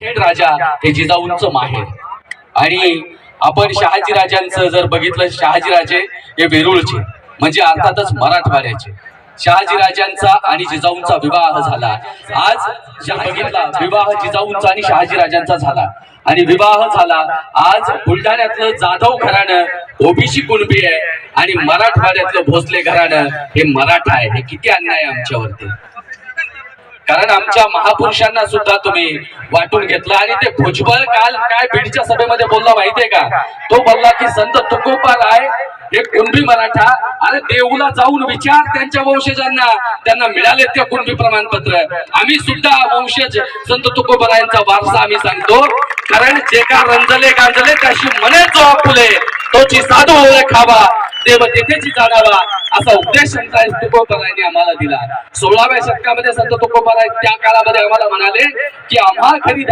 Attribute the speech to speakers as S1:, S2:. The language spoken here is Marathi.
S1: राजा हे जिजाऊंचं माहेर. आणि आपण शहाजीराजांचं जर बघितलं, शहाजीराजे हे वेरूळचे म्हणजे अर्थातच मराठवाड्याचे. शहाजीराजांचा आणि जिजाऊंचा विवाह झाला. आज बघितला विवाह जिजाऊंचा आणि शहाजीराजांचा झाला. आणि विवाह झाला आज बुलढाण्यातलं जाधव घराणं ओबीसी कुणबी आहे आणि मराठवाड्यातलं भोसले घराणं हे मराठा आहे. हे किती अन्याय आमच्यावरती. कारण आमच्या महापुरुषांना सुद्धा तुम्ही वाटून घेतलं. आणि ते भुजबळ काल काय बीडच्या सभेमध्ये बोलला माहितीये का? तो बोलला की संत तुकोबा राय हे कुणबी मराठा. अरे देऊला जाऊन विचार त्यांच्या वंशजांना, त्यांना मिळाले ते कुणबी प्रमाणपत्र. आम्ही सुद्धा वंशज संत तुकोबरायांचा वारसा आम्ही सांगतो. कारण जे का रंजले गांजले त्याशी मने जो आपुले, तोची साधू ओळखावा देव तेथेची जाणावा, असा उपदेश संत तुकोबरायांनी आम्हाला दिला. 16व्या शतकामध्ये संत तुकोबराय त्या काळामध्ये आम्हाला म्हणाले की आम्हा खरी